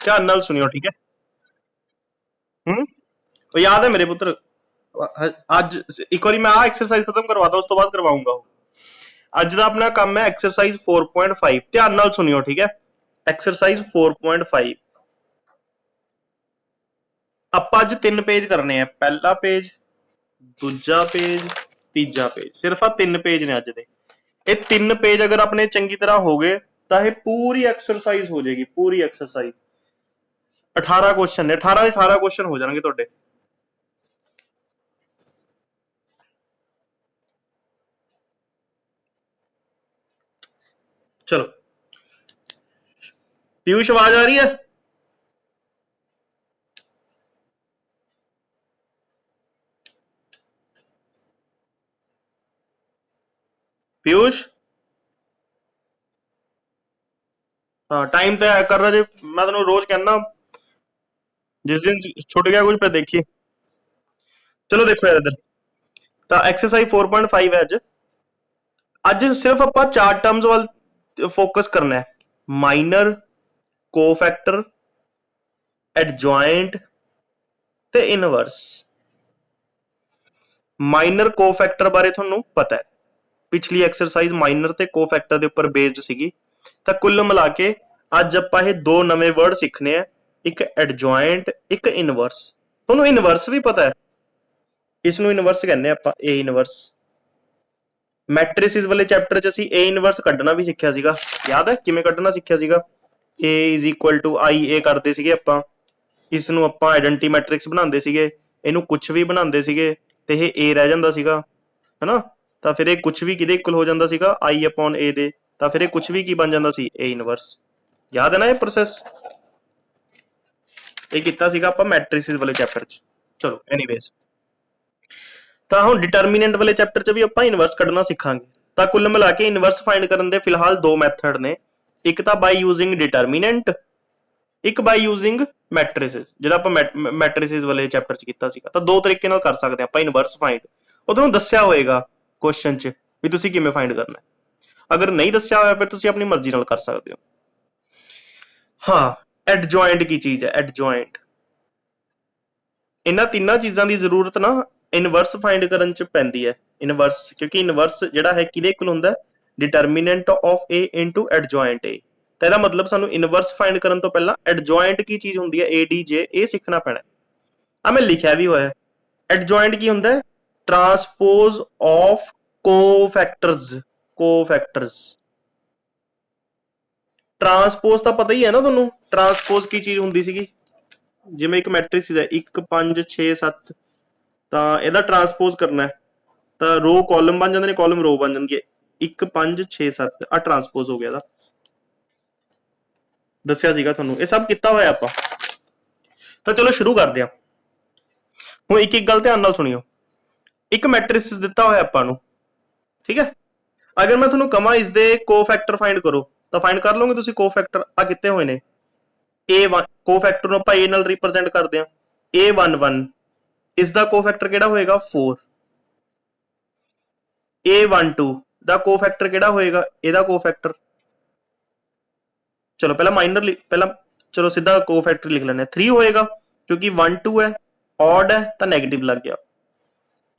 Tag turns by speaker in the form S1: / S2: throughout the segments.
S1: ध्यान नाल सुनियो ठीक है। तो याद है मेरे पुत्र, ਅੱਜ ਇੱਕ ਵਾਰੀ ਮੈਂ ਆ ਐਕਸਰਸਾਈਜ਼ ਖਤਮ ਕਰਵਾਦਾ ਉਸ ਤੋਂ ਬਾਅਦ ਕਰਵਾਉਂਗਾ ਉਹ। ਅੱਜ ਦਾ ਆਪਣਾ ਕੰਮ ਹੈ ਐਕਸਰਸਾਈਜ਼ 4.5। ਧਿਆਨ ਨਾਲ ਸੁਣਿਓ ਠੀਕ ਹੈ। ਐਕਸਰਸਾਈਜ਼ 4.5 ਆਪਾਂ ਅੱਜ 3 ਪੇਜ ਕਰਨੇ ਆ। ਪਹਿਲਾ ਪੇਜ, ਦੂਜਾ ਪੇਜ, ਤੀਜਾ ਪੇਜ। ਸਿਰਫ ਆ 3 ਪੇਜ ਨੇ ਅੱਜ ਦੇ। ਇਹ 3 ਪੇਜ ਅਗਰ ਆਪਣੇ ਚੰਗੀ ਤਰ੍ਹਾਂ ਹੋ ਗਏ ਤਾਂ ਇਹ ਪੂਰੀ ਐਕਸਰਸਾਈਜ਼ ਹੋ ਜਾਏਗੀ। ਪੂਰੀ ਐਕਸਰਸਾਈਜ਼ 18 ਕੁਐਸਚਨ ਨੇ। 18 ਦੇ 18 ਕੁਐਸਚਨ ਹੋ ਜਾਣਗੇ ਤੁਹਾਡੇ। चलो पीयूष आवाज आ रही है? पीयूष हाँ टाइम तय कर रहा जी। मैं तेन रोज कहना जिस दिन छुट गया कुछ पे देखिए। चलो देखो यार इधर तो एक्सरसाइज 4.5 है। अज अज सिर्फ आप 4 टर्म्स वाल फोकस करना है। माइनर, कोफैक्टर, एडजॉइंट ते इनवर्स। माइनर कोफैक्टर बारे थोनू पता है, पिछली एक्सरसाइज माइनर ते कोफैक्टर दे उपर बेस्ड सीगी। तो कुल मिला के अज आपां ये 2 नवे वर्ड सीखने हैं, एक एडजॉइंट एक इनवर्स। थोनू इनवर्स भी पता है, इसनू इनवर्स कहने आपां ए इनवर्स। मैट्रिसिस वाले चैप्टर च असीं ए इनवर्स कड्ढना भी सीखिया सीगा। याद है किवें कड्ढना सीखिया सीगा? ए इज इक्वल टू आई ए करदे सीगे आपां। इसनू आपां आइडेंटिटी मैट्रिक्स बनांदे सीगे, इहनू कुछ भी बनांदे सीगे ते इह ए रह जांदा सीगा, है ना। तो फिर ये कुछ भी किहदे इक्वल हो जाता सीगा? आई अपॉन ए दे। तो फिर ये कुछ भी की बन जाता सी? A inverse. याद है ना ये प्रोसैस? ये कीता सीगा आपां मैट्रिसिस वाले चैप्टर च। चलो एनीवेज तो हम डिटर्मीनेंट वाले चैप्टर च भी आपां इनवर्स कढना सीखांगे। तो कुल मिला के इनवर्स फाइंड करन दे फिलहाल 2 मैथड ने। एक तो बाय यूजिंग डिटर्मीनेंट, एक बाय यूजिंग मैट्रिसिस। जिहड़ा आपां मैट्रिसिस वाले चैप्टर च कीता सीगा। तो 2 तरीके नाल कर सकदे आपां इनवर्स फाइंड। उधरों दस्सिया होएगा क्वेश्चन च भी तुसीं किवें फाइंड करना है। अगर नहीं दस्सिया होया फिर तुसीं अपनी मर्जी नाल कर सकदे हो। हाँ एडजॉइंट की चीज है। एडजॉइंट इन्हां तीनां चीज़ां की जरूरत ना इनवर्स फाइंड करन च पैंदी है। इनवर्स क्योंकि इनवर्स जिहड़ा है किहदे इक्वल हुंदा है? Determinant of A into adjoint A. तो इसदा मतलब सानू इनवर्स फाइंड करन तो पहला एडजॉइंट की चीज हुंदी है ए डी जे, ये सीखना पैना। आ मैं लिखिया भी होया। एडजॉइंट की हुंदा है? Transpose of cofactors. Cofactors transpose तो पता ही है ना तुहानू। ट्रांसपोज की चीज हुंदी सीगी? जिवें एक मैट्रिक्स है 1 5 6 7, तो ਇਹਦਾ ट्रांसपोज करना है तो रो कॉलम बन जाते हैं, कॉलम रो बन जाएंगे। 1 5 6 7 आ ट्रांसपोज हो गया था। दस्सिया सीगा तुहानू, ये सब किया होया आपां। तो चलो शुरू करते हैं। हुण एक एक गल ध्यान नाल सुनियो। एक मैट्रिक्स दिता होया आपां नू, ठीक है। अगर मैं तुहानू कहां इसदे कोफैक्टर फाइंड करो तो फाइंड कर लोगे तुसीं? कोफैक्टर आ किते होए ने? A1 कोफैक्टर नूं आपां A नाल रिप्रेजेंट करदे हां। A11 इसदा कोफैक्टर किहड़ा होएगा? 4। A12 दा कोफैक्टर किहड़ा होएगा? इहदा कोफैक्टर चलो पहला माइनर पहला चलो सीधा कोफैक्टर लिख लेने 3 होएगा क्योंकि 1 2 है, ऑड है तो नेगेटिव लग गया।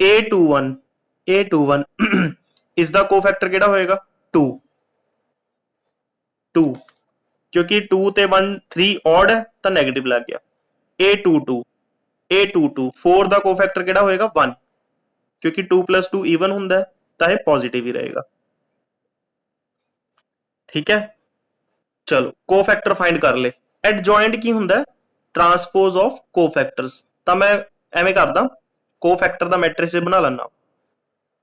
S1: A21 इसदा कोफैक्टर किहड़ा होएगा? 2 2 क्योंकि 2 ते 1 3 ऑड है तो नेगेटिव लग गया। A22 4 दा कोफैक्टर किहड़ा होएगा? 1 क्योंकि 2 + 2 इवन हुंदा है तो यह पॉजिटिव ही रहेगा। ठीक है चलो कोफैक्टर फाइंड कर ले। एडजॉइंट की हुंदा है? Transpose of cofactors. तो मैं एवें करदा, कोफैक्टर दा मैट्रिक्स बना लैना।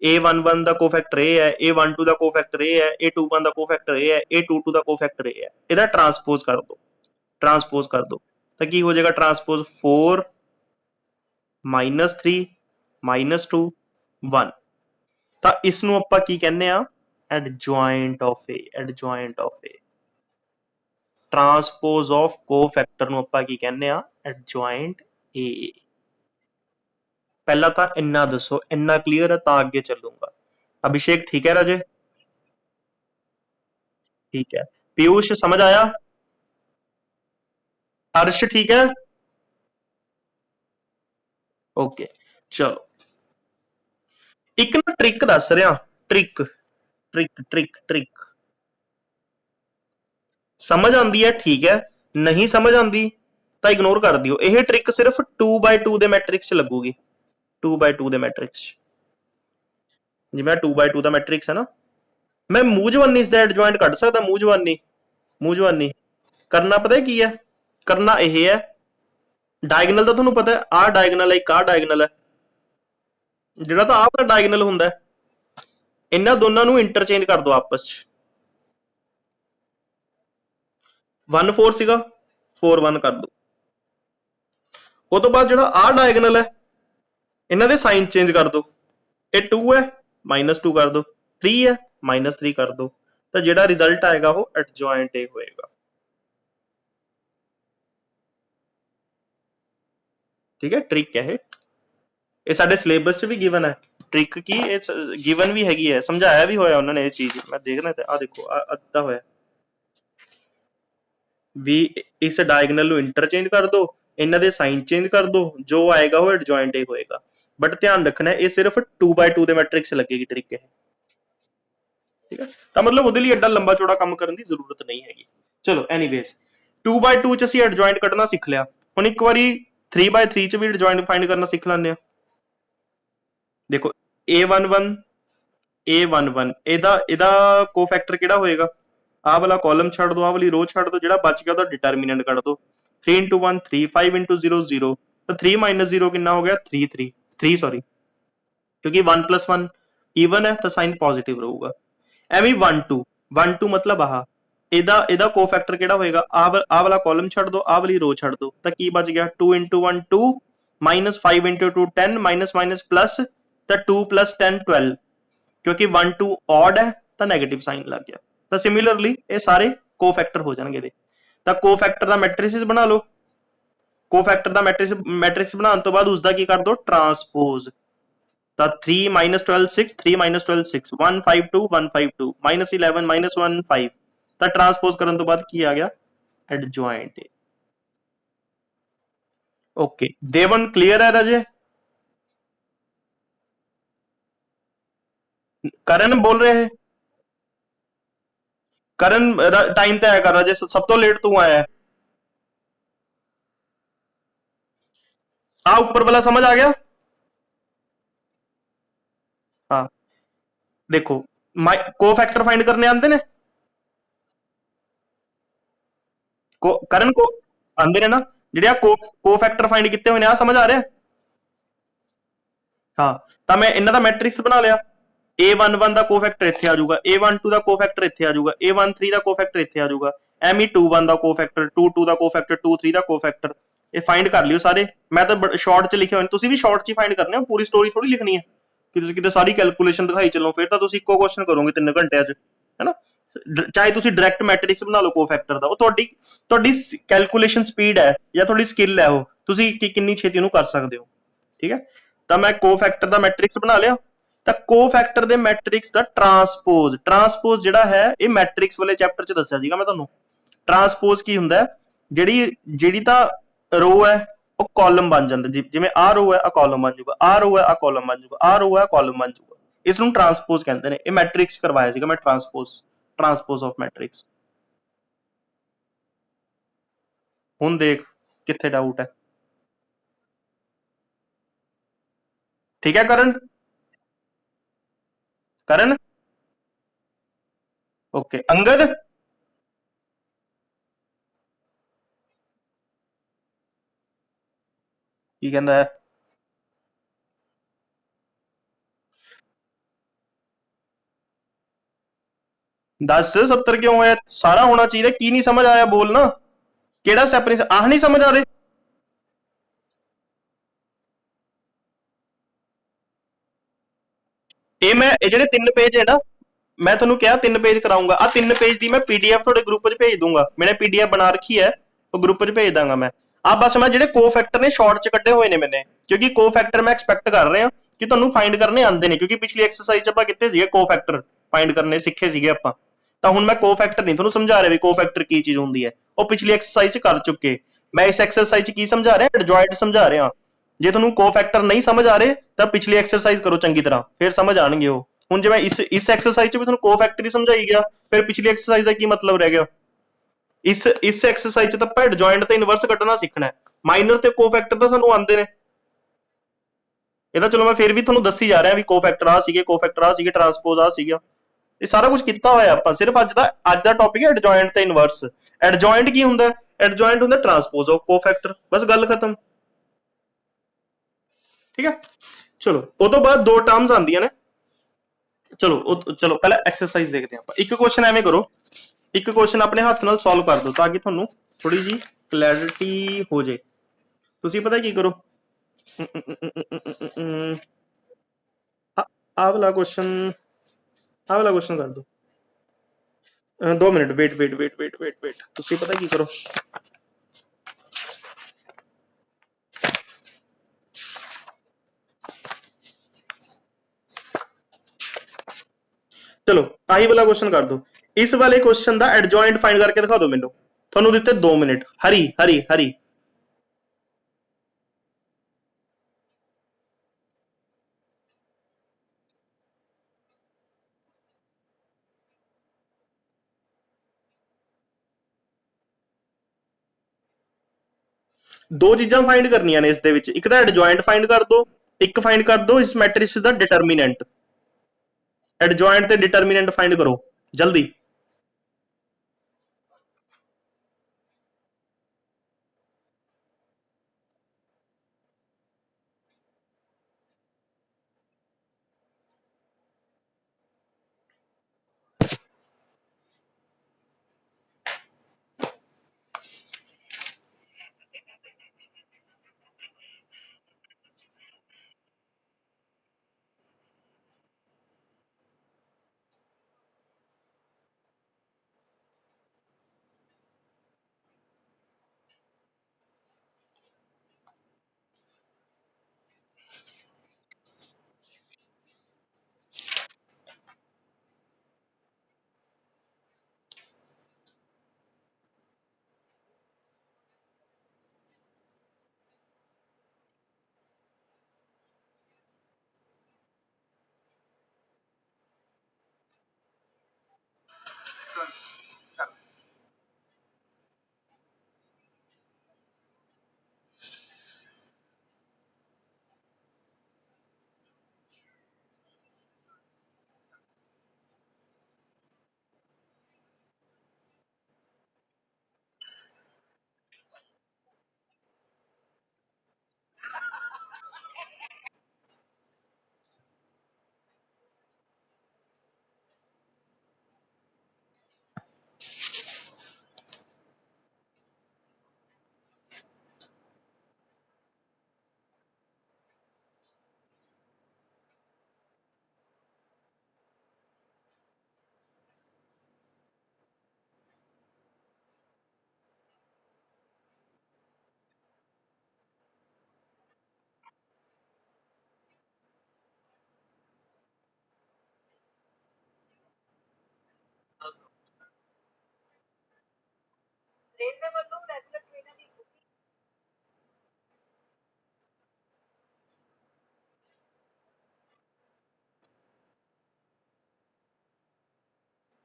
S1: A11 दा कोफैक्टर ए है, A12 दा कोफैक्टर ए है, A21 दा कोफैक्टर ए है, A22 दा कोफैक्टर ए है। इहदा ट्रांसपोज कर दो। ट्रांसपोज कर दो तो की हो जाएगा? ट्रांसपोज 4 -3 -2 1। तो इसनू आपां की कहने आ? Adjoint of A. Adjoint of A transpose of cofactor नू आपां की कहने आ? Adjoint A. पहला तो इन्ना दसो, इन्ना क्लीयर है तो आगे चलूंगा। अभिषेक ठीक है राजे? ठीक है। पीयूष समझ आया? अर्श ठीक है। ओके चलो, एक ना ट्रिक दस रहा, ट्रिक ट्रिक ट्रिक ट्रिक समझ आती है ठीक है, नहीं समझ आती तो इग्नोर कर दियो। यह ट्रिक सिर्फ 2x2 के मैट्रिक्स च लगूगी, 2x2 के मैट्रिक्स। जिवें 2x2 का मैट्रिक्स है ना, मैं मूंह जवानी इसका एडजॉइंट कट सकता, मूंह जवानी, मूंह जवानी करना पता है की है, करना यह है, डायगनल तो तुम्हें पता है, आ डायगनल है, एक आ डायगनल है, जिहड़ा तो आप डायगनल हुंदा है, इन्हां दोनों नूं इंटरचेंज कर दो आपस च, 1 4 सीगा, 4 1 कर दो। उस तो बाद जिहड़ा आ डायगनल है, इन्हां दे साइन चेंज कर दो, ये 2 है -2 कर दो, 3 है -3 कर दो, तो जिहड़ा रिजल्ट आएगा वो एडजॉइंट ए होएगा। ठीक है, ट्रिक है ये साडे सिलेबस च भी गिवन है, ट्रिक की गिवन भी हैगी है, समझाया भी होया उन्होंने ये चीज, मैं देखना ते आ देखो अद्धा होया भी, इस डायगनल नूं इंटरचेंज कर दो, इन्हां दे साइन चेंज कर दो, जो आएगा वो एडजॉइंट ए होएगा। बट ध्यान रखना है ये सिर्फ 2x2 के मैट्रिक्स लगेगी ट्रिक है, ठीक है, तो मतलब ਉਹਦੇ ਲਈ ਐਡਾ ਲੰਬਾ ਚੌੜਾ ਕੰਮ ਕਰਨ ਦੀ ਜ਼ਰੂਰਤ ਨਹੀਂ ਹੈਗੀ। ਚਲੋ ਐਨੀਵੇਜ਼ 2x2 ਚ ਅਸੀਂ ਐਡਜॉइंट ਕੱਢਣਾ ਸਿੱਖ ਲਿਆ, ਹੁਣ ਇੱਕ ਵਾਰੀ 3x3 ਚ ਵੀ ਐਡਜॉइंट फाइंड करना ਸਿੱਖ ਲੈਂਦੇ ਆ। देखो a11 a11 ਇਹਦਾ ਕੋਫੈਕਟਰ ਕਿਹੜਾ ਹੋਏਗਾ, ਆਹ ਵਾਲਾ ਕਾਲਮ ਛੱਡ ਦੋ, ਆਹ ਵਾਲੀ ਰੋ ਛੱਡ ਦੋ, ਜਿਹੜਾ ਬਚ ਗਿਆ ਉਹਦਾ ਡਿਟਰਮੀਨੈਂਟ ਕੱਢ ਦੋ, 3 into 1 3, 5 into 0 0, तो 3 - 0 कितना हो गया 3 3 3 सॉरी, क्योंकि 1 + 1 ਈਵਨ है तो साइन पॉजिटिव रहूगा। ਐਵੇਂ 1 2 1 2 मतलब आह ਇਹਦਾ ਕੋਫੈਕਟਰ ਕਿਹੜਾ ਹੋਏਗਾ, ਆਹ ਵਾਲਾ ਕਾਲਮ ਛੱਡ ਦੋ, ਆਹ ਵਾਲੀ ਰੋ ਛੱਡ ਦੋ, ਤਾਂ ਕੀ ਬਚ ਗਿਆ 2 into 1 2 -5 into 2 10 minus minus plus, तो 2 + 10 12, क्योंकि 1 2 ऑड है तो नैगेटिव साइन लग गया। तो सिमिलरली ये सारे कोफैक्टर हो जाएंगे, तो कोफैक्टर का मैट्रिक्स बना लो, कोफैक्टर का मैट्रिक्स बनाने तो बाद उसका की कर दो ट्रांसपोज, तो 3 - 12 6, 3 - 12 6, 1 5 2 1 5 2 -11 -1 5, तो ट्रांसपोज करने तो बाद की आ गया एडजॉइंट। ओके देवन क्लियर है राजे, करण बोल रहे हैं, करण टाइम तय कर राजे, सब तो लेट तू आया है, आ ऊपर वाला समझ आ गया। हाँ देखो कोफैक्टर फाइंड करने आते ने, करण को आंदे ने ना, ਜਿਹੜੇ ਕੋਫੈਕਟਰ फाइंड किए हुए आ समझ आ रहा है। हाँ तो मैं इन्हों का मैट्रिक्स बना लिया, a11 का कोफैक्टर इत्थे आ जाऊगा, a12 का कोफैक्टर इत्थे आ जाऊगा, a13 का कोफैक्टर इत्थे आ जाऊगा, एम ही 21 का कोफैक्टर, 22 का कोफैक्टर, 23 का कोफैक्टर, ये फाइंड कर लियो सारे। मैं तो शॉर्ट च लिखे हुए, तुसीं भी शॉर्ट च फाइंड करने हो, पूरी स्टोरी थोड़ी लिखनी है कि तुसीं किते सारी कैलकुलेशन दिखाई चलो, फिर तो तुसीं इक्को क्वेश्चन करोगे 3 घंटे च, है ना। चाहे तुसीं डायरैक्ट मैट्रिक्स बना लो कोफैक्टर का, वो तुहाडी कैलकुलेशन स्पीड है या थोड़ी स्किल है, वो तुसीं कितनी छेती उहनूं कर सकते हो, ठीक है। तो मैं कोफैक्टर का मैट्रिक्स बना लिया, तो कोफैक्टर के मैट्रिक्स का ट्रांसपोज, ट्रांसपोज जिहड़ा है ये मैट्रिक्स वाले चैप्टर च दस्सिया सीगा मैं तुहानूं। ट्रांसपोज की हुंदा है, जिहड़ी तां रो है वो कॉलम बन जांदा, जिवें आ रो है आ कॉलम बन जाऊगा, आ रो है आ कॉलम बन जाऊगा, आ रो है आ कॉलम बन जाऊगा, इसनूं ट्रांसपोज कहंदे ने। ये मैट्रिक्स करवाया सीगा मैं, ट्रांसपोज ऑफ मैट्रिक्स। हुण देख कित्थे डाउट है, ठीक है करण, करण ओके अंगद की कहंदा है, दस 70 क्यों है, सारा होना चाहिए, की नहीं समझ आया बोल ना, केड़ा स्टेप नहीं, आह नहीं समझ आ रहे, ये मैं ये ਜਿਹੜੇ 3 पेज है ना, मैं ਤੁਹਾਨੂੰ ਕਿਹਾ 3 पेज कराऊंगा, आ 3 पेज ਦੀ मैं पीडीएफ ਤੁਹਾਡੇ ग्रुप च भेज दूंगा, मैंने पीडीएफ बना रखी है, वो ग्रुप च भेज दांगा मैं। आ बस मैं ਜਿਹੜੇ कोफैक्टर ने शॉर्ट च ਕੱਢੇ ਹੋਏ ਨੇ मैंने, क्योंकि कोफैक्टर मैं एक्सपैक्ट कर रहा कि ਤੁਹਾਨੂੰ फाइंड करने आंदे ने, क्योंकि पिछली एक्सरसाइज च ਆਪਾਂ ਕਿੱਥੇ ਸੀਗੇ कोफैक्टर फाइंड करने ਸਿੱਖੇ ਸੀਗੇ ਆਪਾਂ, ਤਾਂ ਹੁਣ मैं कोफैक्टर नहीं ਤੁਹਾਨੂੰ समझा रहा भी कोफैक्टर की चीज होंगी है, वो पिछली एक्सरसाइज च कर चुके। मैं इस एक्सरसाइज की समझा रहा एडजॉइंट समझा रहा जे तुहानू कोफैक्टर नहीं समझ आ रहे तो पिछली एक्सरसाइज करो चंगी तरह फिर समझ आएंगे वो हूँ जो मैं इस एक्सरसाइज च भी तुहानू कोफैक्टर ही समझाई गया फिर पिछली एक्सरसाइज का की मतलब रह गया इस एक्सरसाइज तो ਆਪਾਂ एडजॉइंट ਤੇ ਇਨਵਰਸ ਕੱਢਣਾ ਸਿੱਖਣਾ ਹੈ ਮਾਈਨਰ ਤੇ ਕੋਫੈਕਟਰ ਤਾਂ ਸਾਨੂੰ ਆਉਂਦੇ ਨੇ ਇਹਦਾ ਚਲੋ ਮੈਂ ਫਿਰ ਵੀ ਤੁਹਾਨੂੰ ਦੱਸੀ ਜਾ ਰਿਹਾ ਵੀ ਕੋਫੈਕਟਰ ਆ ਸੀਗੇ ਕੋਫੈਕਟਰ ਆ ਸੀਗੇ ਟਰਾਂਸਪੋਜ਼ ਆ ਸੀਗਾ ਇਹ ਸਾਰਾ ਕੁਝ ਕੀਤਾ ਹੋਇਆ ਆਪਾਂ ਸਿਰਫ ਅੱਜ ਦਾ ਟੌਪਿਕ ਹੈ ਐਡਜॉइंट ਤੇ ਇਨਵਰਸ ਐਡਜॉइंट ਕੀ ਹੁੰਦਾ ਐਡਜॉइंट ਹੁੰਦਾ ਟਰਾਂਸਪੋਜ਼ ਆਫ ਕੋਫੈਕਟਰ ਬਸ ਗੱਲ ਖਤਮ ਠੀਕ ਹੈ ਚਲੋ ਉਹ ਤੋਂ ਬਾਅਦ ਦੋ ਟਰਮਸ ਆਉਂਦੀਆਂ ਨੇ ਚਲੋ ਪਹਿਲਾਂ ਐਕਸਰਸਾਈਜ਼ ਦੇਖਦੇ ਆਪਾਂ ਇੱਕ ਕੁਐਸਚਨ ਐਵੇਂ ਕਰੋ ਇੱਕ ਕੁਐਸਚਨ ਆਪਣੇ ਹੱਥ ਨਾਲ ਸੋਲਵ ਕਰ ਦਿਓ ਤਾਂ ਕਿ ਤੁਹਾਨੂੰ ਥੋੜੀ ਜੀ ਕਲੈਰਿਟੀ ਹੋ ਜੇ ਤੁਸੀਂ ਪਤਾ ਕੀ ਕਰੋ ਆਹ ਵਾਲਾ ਕੁਐਸਚਨ ਕਰ ਦਿਓ 2 ਮਿੰਟ ਵੇਟ ਤੁਸੀਂ ਪਤਾ ਕੀ ਕਰੋ ਚਲੋ ਆਹੀ ਵਾਲਾ ਕੁਐਸਚਨ ਕਰ ਦਿਓ ਇਸ ਵਾਲੇ ਕੁਐਸਚਨ ਦਾ ਐਡਜॉइंट फाइंड करके दिखा दो ਮੈਨੂੰ ਤੁਹਾਨੂੰ ਦਿੱਤੇ 2 ਮਿੰਟ ਹਰੀ ਦੋ ਚੀਜ਼ਾਂ ਫਾਈਂਡ ਕਰਨੀਆਂ ਨੇ ਇਸ ਦੇ ਵਿੱਚ ਇੱਕ ਤਾਂ ਐਡਜॉइंट ਫਾਈਂਡ ਕਰ ਦੋ ਇੱਕ ਫਾਈਂਡ ਕਰ ਦੋ ਇਸ ਮੈਟ੍ਰਿਕਸ ਦਾ ਡਿਟਰਮੀਨੈਂਟ एडजॉइंट ਤੇ ਡਿਟਰਮੀਨੈਂਟ ਫਾਈਂਡ ਕਰੋ ਜਲਦੀ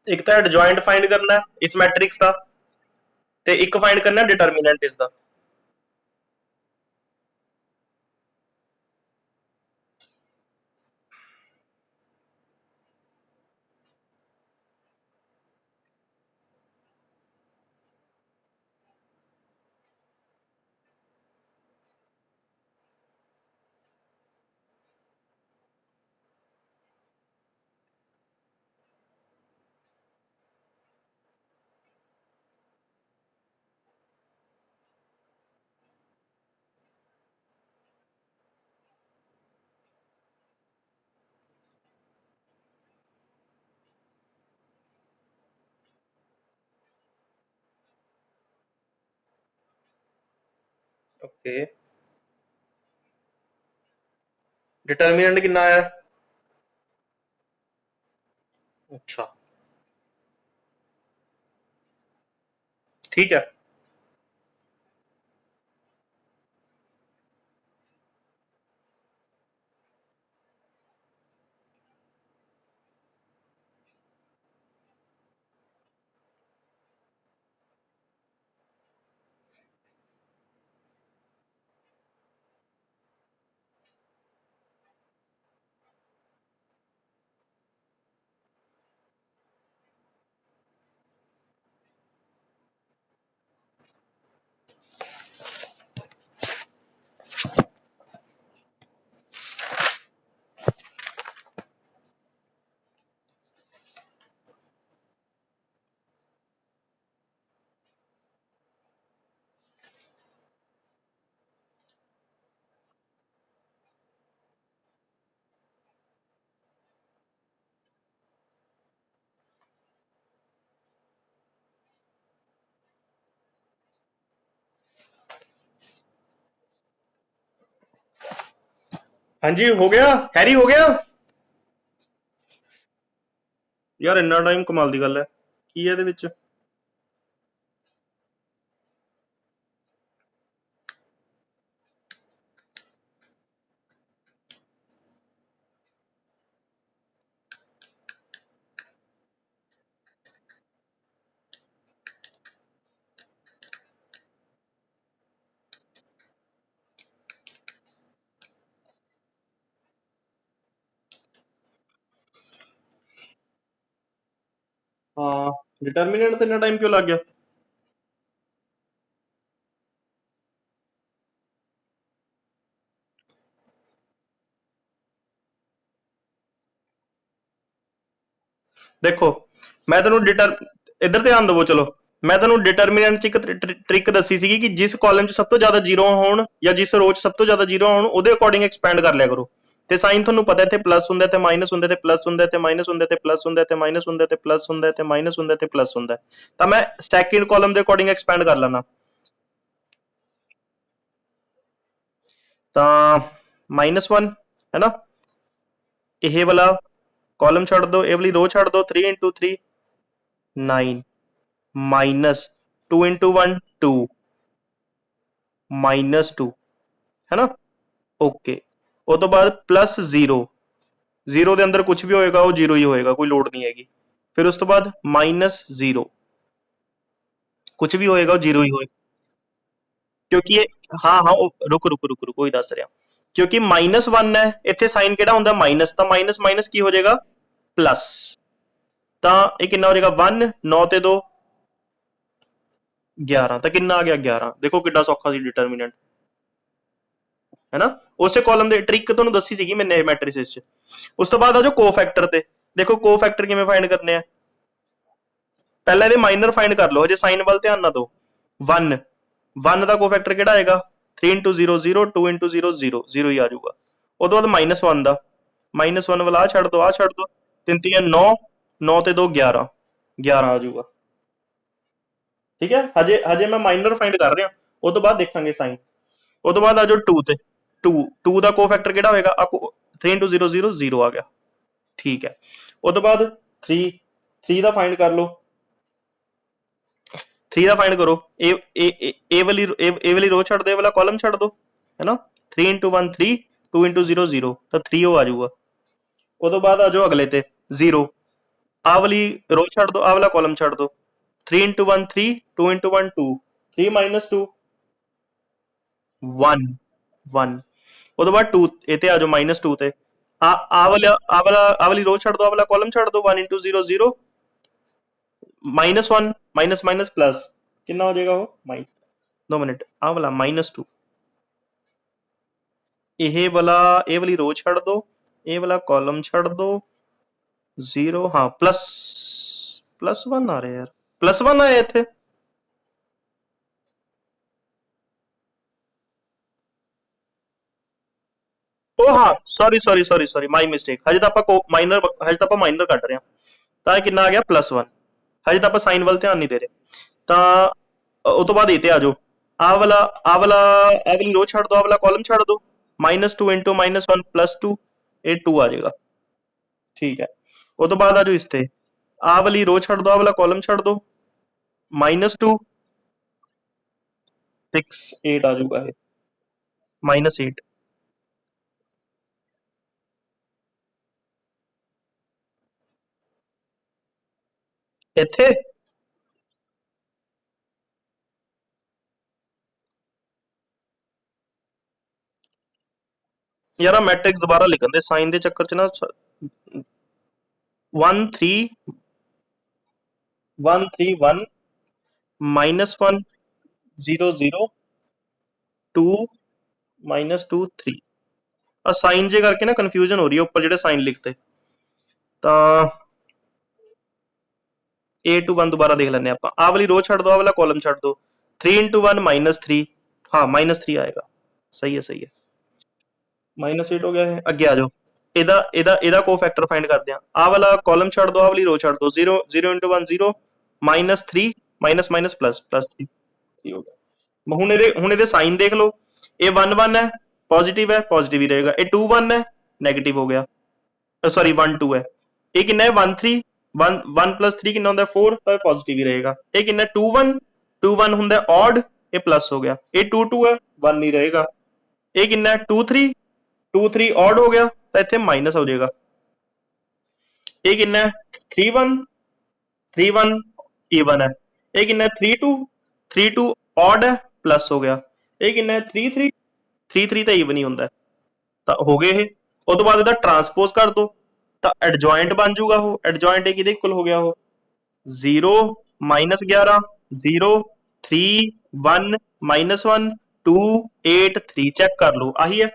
S1: ਇੱਕ ਤਾਂ ਐਡਜॉइंट ਫਾਈਂਡ ਕਰਨਾ ਇਸ ਮੈਟ੍ਰਿਕਸ ਦਾ ਤੇ ਇੱਕ ਫਾਈਂਡ ਕਰਨਾ ਡਿਟਰਮੀਨੈਂਟ ਇਸ ਦਾ ਓਕੇ डिटर्मिनेंट कितना आया अच्छा ठीक है हाँ जी हो गया। हैरी हो गया यार, ਇੰਨਾ ਟਾਈਮ ਕਮਾਲ ਦੀ ਗੱਲ ਹੈ। ਕੀ ਹੈ ਇਹਦੇ ਵਿੱਚ? ਹਾਂ, ਡਿਟਰਮੀਨੈਂਟ ਤੇ ਇੰਨਾ ਟਾਈਮ ਕਿਉਂ ਲੱਗ ਗਿਆ? ਦੇਖੋ, ਮੈਂ ਤੈਨੂੰ ਇੱਧਰ ਧਿਆਨ ਦੇਵੋ। ਚਲੋ, ਮੈਂ ਤੁਹਾਨੂੰ ਡਿਟਰਮੀਨੈਂਟ ਚ ਇੱਕ ਟ੍ਰਿਕ ਦੱਸੀ ਸੀਗੀ ਕਿ ਜਿਸ ਕਾਲਮ ਚ ਸਭ ਤੋਂ ਜ਼ਿਆਦਾ ਜ਼ੀਰੋ ਹੋਣ ਜਾਂ ਜਿਸ ਰੋ ਚ ਸਭ ਤੋਂ ਜ਼ਿਆਦਾ ਜ਼ੀਰੋ ਹੋਣ ਉਹਦੇ ਅਕੋਰਡਿੰਗ ਐਕਸਪੈਂਡ ਕਰ ਲਿਆ ਕਰੋ। ਤੇ ਸਾਈਨ ਤੁਹਾਨੂੰ ਪਤਾ ਇੱਥੇ ਪਲੱਸ ਹੁੰਦਾ, ਤੇ ਮਾਈਨਸ ਹੁੰਦਾ, ਤੇ ਪਲੱਸ ਹੁੰਦਾ, ਤੇ ਮਾਈਨਸ ਹੁੰਦਾ, ਤੇ ਪਲੱਸ ਹੁੰਦਾ, ਤੇ ਮਾਈਨਸ ਹੁੰਦਾ, ਤੇ ਪਲੱਸ ਹੁੰਦਾ, ਤੇ ਮਾਈਨਸ ਹੁੰਦਾ, ਤੇ ਪਲੱਸ ਹੁੰਦਾ। ਤਾਂ ਮੈਂ ਸੈਕਿੰਡ ਕਾਲਮ ਦੇ ਅਕੋਰਡਿੰਗ ਐਕਸਪੈਂਡ ਕਰ ਲੈਣਾ। ਤਾਂ -1 ਹੈ ਨਾ, ਇਹ ਵਾਲਾ ਕਾਲਮ ਛੱਡ ਦੋ, ਇਹ ਵਾਲੀ ਰੋ ਛੱਡ ਦੋ। 3 × 3 9 ਮਾਈਨਸ 2 × 1 2 -2 है ना। ओके, ਉਹ ਤੋਂ ਬਾਅਦ ਪਲੱਸ 0, 0 ਦੇ ਅੰਦਰ ਕੁਝ ਵੀ ਹੋਏਗਾ ਉਹ 0 ਹੀ ਹੋਏਗਾ, ਕੋਈ ਲੋੜ ਨਹੀਂ ਹੈਗੀ। ਫਿਰ ਉਸ ਤੋਂ ਬਾਅਦ -0, ਕੁਝ ਵੀ ਹੋਏਗਾ ਉਹ 0 ਹੀ ਹੋਏਗਾ, ਕਿਉਂਕਿ ਇਹ ਹਾਂ ਹਾਂ ਰੁਕ ਰੁਕ ਰੁਕ ਰੁਕ ਕੋਈ ਦੱਸ ਰਿਹਾ। ਕਿਉਂਕਿ -1 ਹੈ, ਇੱਥੇ ਸਾਈਨ ਕਿਹੜਾ ਹੁੰਦਾ? ਮਾਈਨਸ, ਤਾਂ ਮਾਈਨਸ ਮਾਈਨਸ ਕੀ ਹੋ ਜਾਏਗਾ? ਪਲੱਸ। ਤਾਂ ਇਹ ਕਿੰਨਾ ਹੋ ਜਾਏਗਾ? 1 9 ਤੇ 2 11। ਤਾਂ ਕਿੰਨਾ ਆ ਗਿਆ? 11। ਦੇਖੋ ਕਿੱਡਾ ਸੌਖਾ ਸੀ ਡਿਟਰਮੀਨੈਂਟ, है ना। उस कॉलम की ट्रिक तुहानूं दसी सीगी मैंने मैट्रिसिस च। उस तो बाद आ जाओ कोफैक्टर ते। देखो कोफैक्टर किवें फाइंड करने हैं। पहले ये माइनर फाइंड कर लो, हजे साइन वाल ध्यान ना दो। 1 1 का कोफैक्टर किहड़ा आएगा? 3 × 0 0 2 × 0 0 0 ही आ जाऊगा। उस तो बाद -1 का -1 वाला आ छड़ दो, आ छड़ दो। 3 3 9 9 ते 2 11 11 आ जाऊगा। ठीक है, हजे हजे मैं माइनर फाइंड कर रहा। उस तो बाद देखांगे साइन। उस तो बाद आ जाओ 2 ते। 2 का कोफैक्टर किहड़ा होएगा? 3 × 0 0 0 आ गया। ठीक है, उस तो बाद 3 3 का फाइंड कर लो। 3 का फाइंड करो। ए वाली रो छड़ दो, ए वाला कॉलम छड़ दो, है ना। 3 × 1 3 2 × 0 0, तो 3 आ जाऊगा। उस तो बाद आ जाओ अगले ते 0, आ वाली रो छड़ दो, आ वाला कॉलम छड़ दो। 3 × 1 3 2 × 1 2 3 -2 1 1। ਉਹ ਤੋਂ ਬਾਅਦ 2 ਇਹ ਤੇ ਆ ਜਾਓ -2 ਤੇ। ਆ ਵਾਲੀ रो ਛੱਡ ਦੋ, ਆ ਵਾਲਾ ਕਾਲਮ ਛੱਡ ਦੋ। 1 × 0 0 -1 माइनस माइनस प्लस कितना हो जाएगा वो? 2 मिनट, आ वाला -2, ਇਹ ਵਾਲਾ ਇਹ ਵਾਲੀ रो ਛੱਡ ਦੋ, ਇਹ ਵਾਲਾ ਕਾਲਮ ਛੱਡ ਦੋ। 0 हाँ +1 आ रहा है यार, +1 आया ਇੱਥੇ। ਉਹ ਹਾਂ ਸੌਰੀ ਮਾਈ ਮਿਸਟੇਕ। ਹਜੇ ਤਾਂ ਆਪਾਂ ਮਾਈਨਰ ਕੱਢ ਰਹੇ ਹਾਂ। ਤਾਂ ਇਹ ਕਿੰਨਾ ਆ ਗਿਆ? +1। ਹਜੇ ਤਾਂ ਆਪਾਂ ਸਾਈਨ ਵੱਲ ਧਿਆਨ ਨਹੀਂ ਦੇ ਰਹੇ। ਤਾਂ ਉਹ ਤੋਂ ਬਾਅਦ ਇਹ ਤੇ ਆ ਜਾਓ। ਆ ਵਾਲੀ रो ਛੱਡ ਦੋ, ਆ ਵਾਲਾ ਕਾਲਮ ਛੱਡ ਦੋ। -2 × -1 +2, ਇਹ 2 ਆ ਜਾਏਗਾ। ठीक है, वो तो बाद आ जाओ इस ते। आ वाली रो छड़ दो, आ वाला कॉलम छड़ दो। -2 6 8 आ जाऊगा ये। -8 इत्थे यार मैट्रिक्स दोबारा लिखन दे, साइन दे चक्कर च ना 1 3 1 3 1 -1 0 0 2 -2 3। ਆ ਸਾਈਨ ਜੇ ਕਰਕੇ ਨਾ ਕਨफ्यूजन हो रही है ऊपर ਜਿਹੜੇ साइन लिखते। ਤਾਂ A to 1 दोबारा देख लेने आप। आ वाली रो छड़ दो, आ वाला कॉलम छड़ दो। 3 × 1 -3, हाँ -3 आएगा। सही है सही है। -8 हो गया है। अगे आ जाओ, ਇਹਦਾ ਕੋਫੈਕਟਰ ਫਾਈਂਡ ਕਰਦੇ ਆ। ਆ ਵਾਲਾ ਕਾਲਮ ਛੱਡ ਦੋ, ਆ ਵਾਲੀ रो ਛੱਡ ਦੋ। 0 0 × 1 0 -3 -+ +3 ਹੋ ਗਿਆ। ਹੁਣ ਇਹਦੇ ਸਾਈਨ ਦੇਖ ਲਓ। ਇਹ 1 1 ਹੈ, पॉजिटिव है, पॉजिटिव ही रहेगा। ये 2 1 है, नेगेटिव हो गया, सॉरी 1 2 है। ये कितना है 1 3, 1 1 प्लस 3 कितना होता है 4, तो पॉजिटिव ही रहेगा। ये कितना है 2 1, 2 1 होता है ऑड, ये प्लस हो गया। ये 2 2 है, 1 नहीं रहेगा। ये कितना है 2 3, 2 3 ऑड हो गया, तो इतने माइनस हो जाएगा। ये कितना है 3 1, 3 1 इवन है। ये कितना है 3 2, 3 2 ऑड है, प्लस हो गया। ये कितना है 3 3, 3 3 तो इवन ही होता है। ਤਾਂ ਹੋ ਗਏ ਇਹ। ਉਹ ਤੋਂ ਬਾਅਦ ਇਹਦਾ ਟਰਾਂਸਪੋਜ਼ ਕਰ ਦੋ ਤਾਂ ਐਡਜॉइंट ਬਣ ਜਾਊਗਾ। ਉਹ ਐਡਜॉइंट ਇਹ ਕਿਹਦੇ ਇਕੁਅਲ ਹੋ ਗਿਆ? ਉਹ 0 -11 0 3 1 -1 2 8 3 ਚੈੱਕ ਕਰ ਲਓ, ਆਹੀ ਹੈ।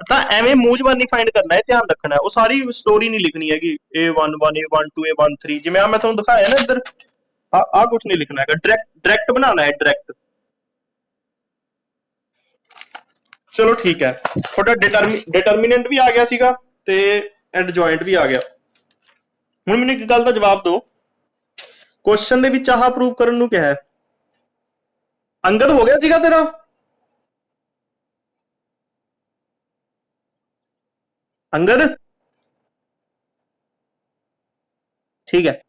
S1: ਤਾਂ ਐਵੇਂ ਮੂੰਹ ਜ਼ਬਾਨੀ ਫਾਈਂਡ ਕਰਨਾ ਹੈ, ਧਿਆਨ ਰੱਖਣਾ ਹੈ। ਉਹ ਸਾਰੀ ਸਟੋਰੀ ਨਹੀਂ ਲਿਖਣੀ ਹੈਗੀ A1 1 A1 2 A1 3, ਜਿਵੇਂ ਆ ਮੈਂ ਤੁਹਾਨੂੰ ਦਿਖਾਇਆ ਨਾ ਇੱਧਰ, ਆ ਕੁਝ ਨਹੀਂ ਲਿਖਣਾ ਹੈਗਾ, ਡਾਇਰੈਕਟ ਬਣਾਉਣਾ ਹੈ, ਡਾਇਰੈਕਟ। ਚਲੋ ਠੀਕ ਹੈ, ਤੁਹਾਡਾ ਡਿਟਰਮੀਨੈਂਟ ਵੀ ਆ ਗਿਆ ਸੀਗਾ ਤੇ ਐਡਜॉइंट ਵੀ ਆ ਗਿਆ। ਹੁਣ ਮੈਨੂੰ ਇੱਕ ਗੱਲ ਦਾ ਜਵਾਬ ਦਿਓ, ਕੁਐਸਚਨ ਦੇ ਵਿੱਚ ਆਹ ਪ੍ਰੂਵ ਕਰਨ ਨੂੰ ਕਿਹਾ ਹੈ। ਅੰਗਦ ਹੋ ਗਿਆ ਸੀਗਾ ਤੇਰਾ? ਅੰਗਦ ਠੀਕ ਹੈ।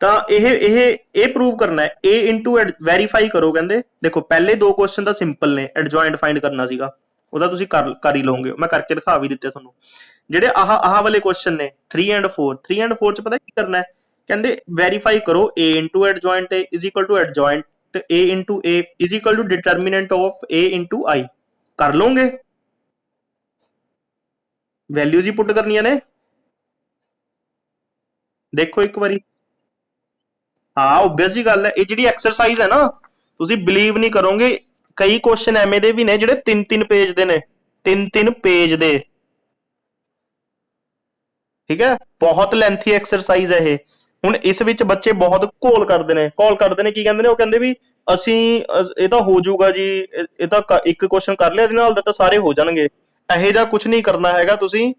S1: ਤਾਂ ਇਹ ਪ੍ਰੂਵ ਕਰਨਾ ਹੈ। a ਇਨਟੂ ਵੈਰੀਫਾਈ ਕਰੋ, ਕਹਿੰਦੇ ਦੇਖੋ ਪਹਿਲੇ ਦੋ ਕੁਐਸਚਨ ਤਾਂ ਸਿੰਪਲ ਨੇ, ਐਡਜॉइंट ਫਾਈਂਡ ਕਰਨਾ ਸੀਗਾ, ਉਹਦਾ ਤੁਸੀਂ ਕਰ ਹੀ ਲਓਗੇ, ਮੈਂ ਕਰਕੇ ਦਿਖਾ ਵੀ ਦਿੱਤੇ ਤੁਹਾਨੂੰ। ਜਿਹੜੇ ਆਹ ਵਾਲੇ ਕੁਐਸਚਨ ਨੇ 3 ਐਂਡ 4, 3 ਐਂਡ 4 ਚ ਪਤਾ ਕੀ ਕਰਨਾ ਹੈ? ਕਹਿੰਦੇ ਵੈਰੀਫਾਈ ਕਰੋ a into adjoint a is equal to adjoint a into a is equal to determinant of a into i। ਕਰ ਲਓਗੇ? ਵੈਲਿਊਜ਼ ਹੀ ਪੁੱਟ ਕਰਨੀਆਂ ਨੇ, ਦੇਖੋ ਇੱਕ ਵਾਰੀ। ਹਾਂ ਓਬਵੀਅਸ ਜੀ ਗੱਲ ਹੈ। ਇਹ ਜਿਹੜੀ ਐਕਸਰਸਾਈਜ਼ ਹੈ ਨਾ, ਤੁਸੀਂ ਬਿਲੀਵ ਨਹੀਂ ਕਰੋਗੇ, ਕਈ ਕੁਐਸਚਨ ਐਵੇਂ ਦੇ ਵੀ ਨੇ ਜਿਹੜੇ 3-3 ਪੇਜ ਦੇ ਨੇ, 3-3 ਪੇਜ ਦੇ, ਠੀਕ ਹੈ। ਬਹੁਤ ਲੈਂਥੀ ਐਕਸਰਸਾਈਜ਼ ਹੈ ਇਹ। ਹੁਣ ਇਸ ਵਿੱਚ ਬੱਚੇ ਬਹੁਤ ਘੋਲ ਕਰਦੇ ਨੇ, ਕੀ ਕਹਿੰਦੇ ਨੇ? ਉਹ ਕਹਿੰਦੇ ਵੀ ਅਸੀਂ ਇਹ ਤਾਂ ਹੋ ਜਾਊਗਾ ਜੀ, ਇਹ ਤਾਂ ਇੱਕ ਕੁਐਸਚਨ ਕਰ ਲਿਆ ਇਹਦੇ ਨਾਲ ਤਾਂ ਸਾਰੇ ਹੋ ਜਾਣਗੇ। ਇਹੋ ਜਿਹਾ ਕੁਝ ਨਹੀਂ ਕਰਨਾ ਹੈਗਾ, ਤੁਸੀਂ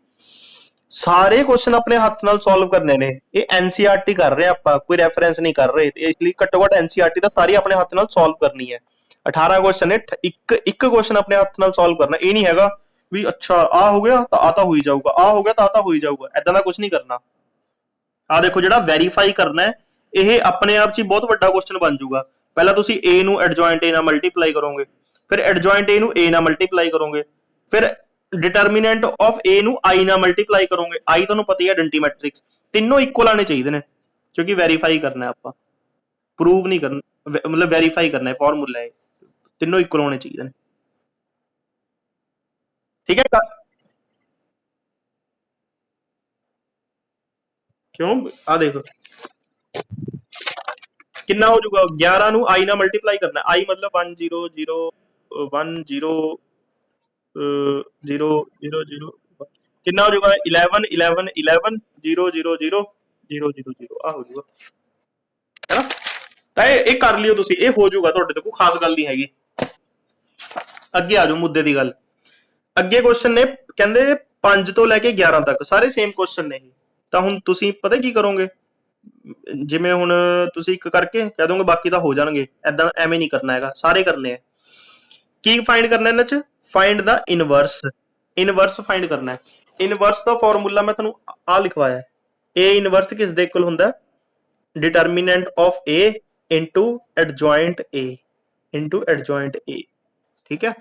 S1: ਸਾਰੇ ਕੁਐਸਚਨ ਆਪਣੇ ਹੱਥ ਨਾਲ ਸੋਲਵ ਕਰਨੇ ਨੇ। ਇਹ ਐਨਸੀਈਆਰਟੀ ਕਰ ਰਹੇ ਆਪਾਂ, ਕੋਈ ਰੈਫਰੈਂਸ ਨਹੀਂ ਕਰ ਰਹੇ, ਇਸ ਲਈ ਘੱਟੋ ਘੱਟ ਐਨਸੀਈਆਰਟੀ ਦਾ ਸਾਰੀ ਆਪਣੇ ਹੱਥ ਨਾਲ ਸੋਲਵ ਕਰਨੀ ਹੈ। 18 ਕੁਐਸਚਨ ਨੇ, ਇੱਕ ਕੁਐਸਚਨ ਆਪਣੇ ਹੱਥ ਨਾਲ ਸੋਲਵ ਕਰਨਾ। ਇਹ ਨਹੀਂ ਹੈਗਾ ਵੀ ਅੱਛਾ ਆ ਹੋ ਗਿਆ ਤਾਂ ਆ ਤਾਂ ਹੋ ਹੀ ਜਾਊਗਾ, ਆ ਹੋ ਗਿਆ ਤਾਂ ਆ ਤਾਂ ਹੋ ਹੀ ਜਾਊਗਾ, ਐਦਾਂ ਦਾ ਕੁਝ ਨਹੀਂ ਕਰਨਾ। ਆ ਦੇਖੋ ਜਿਹੜਾ ਵੈਰੀਫਾਈ ਕਰਨਾ ਹੈ, ਇਹ ਆਪਣੇ ਆਪ 'ਚ ਹੀ ਬਹੁਤ ਵੱਡਾ ਕੁਐਸਚਨ ਬਣ ਜਾਊਗਾ। ਪਹਿਲਾਂ ਤੁਸੀਂ a ਨੂੰ ਐਡਜॉइंट a ਨਾਲ ਮਲਟੀਪਲਾਈ ਕਰੋਗੇ, ਫਿਰ ਐਡਜॉइंट a ਨੂੰ a ਨਾਲ ਮਲਟੀਪਲਾਈ ਕਰੋਗੇ, ਫਿਰ ਡਿਟਰਮੀਨੈਂਟ ਆਫ a ਨੂੰ i ਨਾਲ ਮਲਟੀਪਲਾਈ ਕਰੋਗੇ। i ਤੁਹਾਨੂੰ ਪਤਾ ਹੀ ਹੈ ਆਇਡੈਂਟੀ ਮੈਟ੍ਰਿਕਸ, ਤਿੰਨੋਂ ਇਕੁਅਲ ਆਣੇ ਚਾਹੀਦੇ ਨੇ, ਕਿਉਂਕਿ ਵੈਰੀਫਾਈ ਕਰਨਾ ਆਪਾਂ, ਪ੍ਰੂਵ ਨਹੀਂ ਕਰਨਾ, ਮਤਲਬ ਵੈਰੀਫਾਈ ਕਰਨਾ ਹੈ, ਫਾਰਮੂਲਾ ਹੈ, ਤਿੰਨੋਂ ਇਕੁਅਲ ਹੋਣੇ ਚਾਹੀਦੇ ਨੇ, ਠੀਕ ਹੈ। ਕਿਉਂ? ਆ ਦੇਖੋ ਕਿੰਨਾ ਹੋ ਜਾਊਗਾ, 11 ਨੂੰ i ਨਾਲ ਮਲਟੀਪਲਾਈ ਕਰਨਾ, i ਮਤਲਬ 1 0 0 1 0 0 0 0, ਕਿੰਨਾ ਹੋ ਜਾਊਗਾ 11 11 11 0 0 0 0 0 0, ਆ ਹੋ ਜਾਊਗਾ, ਹੈਨਾ। ਤਾਂ ਇਹ ਕਰ ਲਿਓ ਤੁਸੀਂ, ਇਹ ਹੋ ਜਾਊਗਾ ਤੁਹਾਡੇ ਤੋਂ, ਕੋਈ ਖਾਸ ਗੱਲ ਨਹੀਂ ਹੈਗੀ। ਅੱਗੇ ਆ ਜਾਓ ਮੁੱਦੇ ਦੀ ਗੱਲ। ਅੱਗੇ ਕੁਐਸਚਨ ਨੇ, ਕਹਿੰਦੇ 5 ਤੋਂ ਲੈ ਕੇ 11 ਤੱਕ ਸਾਰੇ ਸੇਮ ਕੁਐਸਚਨ ਨੇ। ਤਾਂ ਹੁਣ ਤੁਸੀਂ ਪਤਾ ਕੀ ਕਰੋਗੇ, ਜਿਵੇਂ ਹੁਣ ਤੁਸੀਂ ਇੱਕ ਕਰਕੇ ਕਹਿ ਦੋਗੇ ਬਾਕੀ ਤਾਂ ਹੋ ਜਾਣਗੇ, ਐਦਾਂ ਐਵੇਂ ਨਹੀਂ ਕਰਨਾ ਹੈਗਾ, ਸਾਰੇ ਕਰਨੇ ਆ। ਕੀ ਫਾਈਂਡ ਕਰਨਾ ਇਹਨਾਂ ਚ? ਫਾਈਂਡ ਦਾ ਇਨਵਰਸ, ਇਨਵਰਸ ਫਾਈਂਡ ਕਰਨਾ ਹੈ। ਇਨਵਰਸ ਦਾ ਫਾਰਮੂਲਾ ਮੈਂ ਤੁਹਾਨੂੰ ਆ ਲਿਖਵਾਇਆ ਹੈ। a ਇਨਵਰਸ ਕਿਸ ਦੇ ਇਕੁਅਲ ਹੁੰਦਾ? Determinant of a into adjoint a into adjoint a, ਠੀਕ ਹੈ।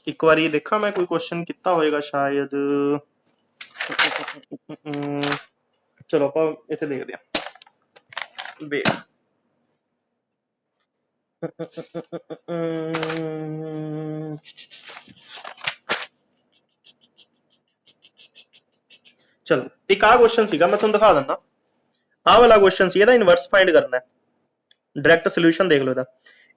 S1: ਇੱਕ ਵਾਰੀ ਦੇਖਾਂ ਮੈਂ ਕੋਈ ਕੁਐਸਚਨ ਕੀਤਾ ਹੋਏਗਾ ਸ਼ਾਇਦ, ਚਲੋ ਆਪਾਂ ਇੱਥੇ ਦੇਖਦੇ ਹਾਂ। ਵੇਟ, ਚਲੋ ਇੱਕ ਆ ਕੁਐਸਚਨ ਸੀਗਾ, ਮੈਂ ਤੁਹਾਨੂੰ ਦਿਖਾ ਦਿੰਦਾ। ਆਹ ਵਾਲਾ ਕੁਐਸਚਨ ਸੀ, ਇਹਦਾ ਇਨਵਰਸ ਫਾਈਂਡ ਕਰਨਾ ਹੈ। डायरेक्ट सोल्यूशन देख लो ਇਹਦਾ।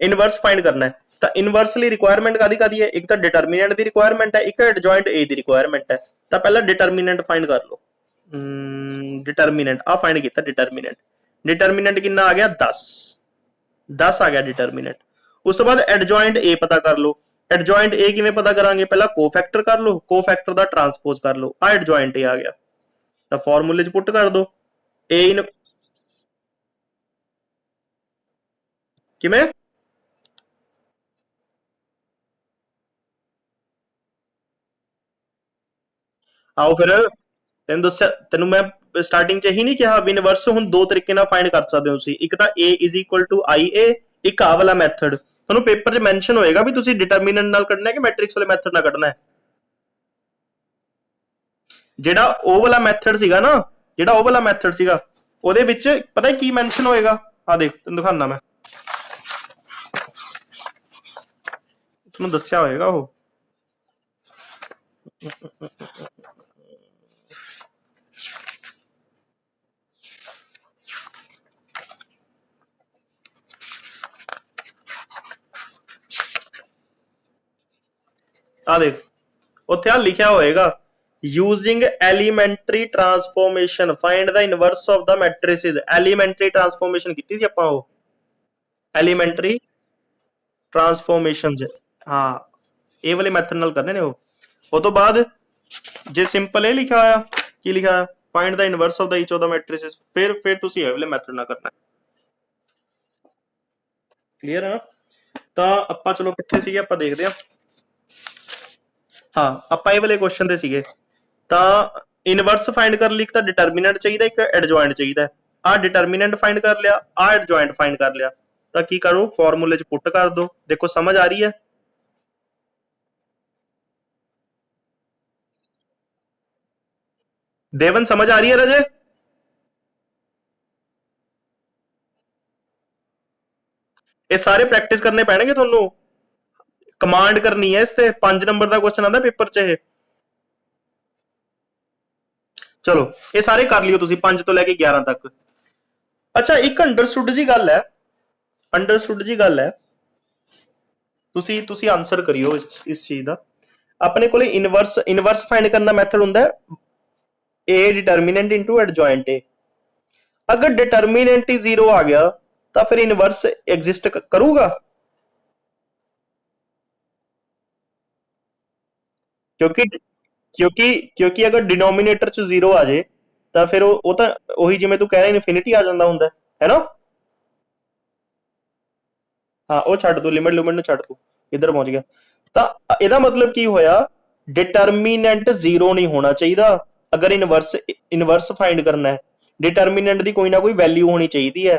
S1: ਇਨਵਰਸ ਫਾਈਂਡ ਕਰਨਾ ਹੈ ਤਾਂ ਇਨਵਰਸ ਲਈ ਰਿਕੁਆਇਰਮੈਂਟ ਕਾਦੀ ਹੈ? ਇੱਕ ਤਾਂ ਡਿਟਰਮੀਨੈਂਟ ਦੀ ਰਿਕੁਆਇਰਮੈਂਟ ਹੈ, ਇੱਕ ਐਡਜॉइंट a ਦੀ ਰਿਕੁਆਇਰਮੈਂਟ ਹੈ। ਤਾਂ ਪਹਿਲਾਂ ਡਿਟਰਮੀਨੈਂਟ ਫਾਈਂਡ ਕਰ ਲਓ। ਡਿਟਰਮੀਨੈਂਟ ਆ ਫਾਈਂਡ ਕੀਤਾ, ਡਿਟਰਮੀਨੈਂਟ ਕਿੰਨਾ ਆ ਗਿਆ 10, 10 ਆ ਗਿਆ ਡਿਟਰਮੀਨੈਂਟ। ਉਸ ਤੋਂ ਬਾਅਦ ਐਡਜॉइंट a ਪਤਾ ਕਰ ਲਓ। ਐਡਜॉइंट a ਕਿਵੇਂ ਪਤਾ ਕਰਾਂਗੇ? ਪਹਿਲਾਂ ਕੋਫੈਕਟਰ ਕਰ ਲਓ, ਕੋਫੈਕਟਰ ਦਾ ਟਰਾਂਸਪੋਜ਼ ਕਰ ਲਓ, ਆ ਐਡजॉइंट a ਆ ਗਿਆ ਤਾਂ ਫਾਰਮੂਲੇ 'ਚ ਪੁੱਟ ਕਰ ਦਿਓ। a ਕਿਵੇਂ? आओ फिर ਤੈਨੂੰ ਦੱਸਿਆ, ਤੈਨੂੰ ਮੈਂ ਸਟਾਰਟਿੰਗ ਚ ਹੀ ਨਹੀਂ ਕਿਹਾ ਵੀ ਇਨਵਰਸ ਹੁਣ ਦੋ ਤਰੀਕੇ ਨਾਲ ਫਾਈਂਡ ਕਰ ਸਕਦੇ ਹੋ ਤੁਸੀਂ, ਇੱਕ ਤਾਂ a ਇਜ਼ ਇਕੁਅਲ ਟੂ ਆਈ ਏ, ਇੱਕ ਆ ਵਾਲਾ ਮੈਥਡ ਤੁਹਾਨੂੰ ਪੇਪਰ 'ਚ ਮੈਂਸ਼ਨ ਹੋਏਗਾ ਵੀ ਤੁਸੀਂ ਡਿਟਰਮੀਨੈਂਟ ਨਾਲ ਕੱਢਣਾ ਹੈ ਕਿ ਮੈਟ੍ਰਿਕਸ ਵਾਲੇ ਮੈਥਡ ਨਾਲ ਕੱਢਣਾ ਹੈ। ਜਿਹੜਾ ਉਹ ਵਾਲਾ ਮੈਥਡ ਸੀਗਾ ਨਾ, ਜਿਹੜਾ ਉਹ ਵਾਲਾ ਮੈਥਡ ਸੀਗਾ ਉਹਦੇ ਵਿੱਚ ਪਤਾ ਕੀ ਮੈਂਸ਼ਨ ਹੋਏਗਾ, ਆ ਦੇਖ ਤੈਨੂੰ ਦਿਖਾਣਾ ਮੈਂ, ਤੁਹਾਨੂੰ ਦੱਸਿਆ ਹੋਏਗਾ ਉਹ। ਆ ਦੇਖ ਉੱਥੇ ਆ ਲਿਖਿਆ ਹੋਏਗਾ using elementary transformation find the inverse of the matrices। elementary transformation ਕੀਤੀ ਸੀ ਆਪਾਂ, ਉਹ elementary transformations, ਹਾਂ ਇਹ ਵਾਲੇ ਮੈਥਡ ਨਾਲ ਕਰਨੇ ਨੇ ਉਹ ਤੋਂ ਬਾਅਦ ਜੇ ਸਿੰਪਲ ਇਹ ਲਿਖਿਆ ਹੋਇਆ, ਕੀ ਲਿਖਿਆ ਹੋਇਆ, find the inverse of the each of the matrices, ਫਿਰ ਤੁਸੀਂ ਇਹ ਵਾਲੇ ਮੈਥਡ ਨਾਲ ਕਰਨਾ। ਕਲੀਅਰ ਹੈ ਨਾ? ਤਾਂ ਆਪਾਂ ਚਲੋ ਕਿੱਥੇ ਸੀਗੇ, ਆਪਾਂ ਦੇਖਦੇ ਹਾਂ। ਹਾਂ ਆਪਾਂ ਇਹ ਵਾਲੇ ਕੁਐਸਚਨ ਤੇ ਸੀਗੇ। ਤਾਂ ਇਨਵਰਸ ਫਾਈਂਡ ਕਰਨ ਲਈ ਇੱਕ ਤਾਂ ਡਿਟਰਮੀਨੈਂਟ ਚਾਹੀਦਾ, ਇੱਕ ਐਡਜੁਆਇੰਟ ਚਾਹੀਦਾ। ਆ ਡਿਟਰਮੀਨੈਂਟ ਫਾਈਂਡ ਕਰ ਲਿਆ, ਆ ਐਡਜੁਆਇੰਟ ਫਾਈਂਡ ਕਰ ਲਿਆ, ਤਾਂ ਕੀ ਕਰੋ ਫਾਰਮੂਲੇ 'ਚ ਪੁੱਟ ਕਰ ਦੋ। ਦੇਖੋ ਸਮਝ ਆ ਰਹੀ ਹੈ? देवन समझ आ रही है रजे? ये सारे प्रैक्टिस करने पैणगे ਤੁਹਾਨੂੰ, कमांड करनी है इस ते 5 नंबर का क्वेश्चन आता पेपर च। चलो ये सारे कर लियो तुसी 5 तो लैके 11 तक। अच्छा एक अंडरस्टूड जी गल है, अंडरस्टूड जी गल है, तुसी आंसर करियो इस चीज का। अपने को इनवर्स इनवर्स फाइंड करना मैथड हुंदा है ए डिटर्मिनेंट इनटू एडजॉइंट ए। अगर डिटर्मिनेंट ही 0 आ गया तो फिर इनवर्स एग्जिस्ट करूगा? क्योंकि क्योंकि क्योंकि अगर डिनोमिनेटर च 0 आ जाए तो फिर वो तो वही जिवें तू कह रहा इनफिनिटी आ जाता हुंदा है ना। हाँ वो छड्ड दो, लिमिट लिमिट नूं छड्ड दो, इधर पहुंच गया। तो ਇਹਦਾ मतलब की होया, डिटर्मिनेंट 0 नहीं होना चाहिए अगर इनवर्स इनवर्स फाइंड करना है। डिटर्मिनेंट की कोई ना कोई वैल्यू होनी चाहिए है।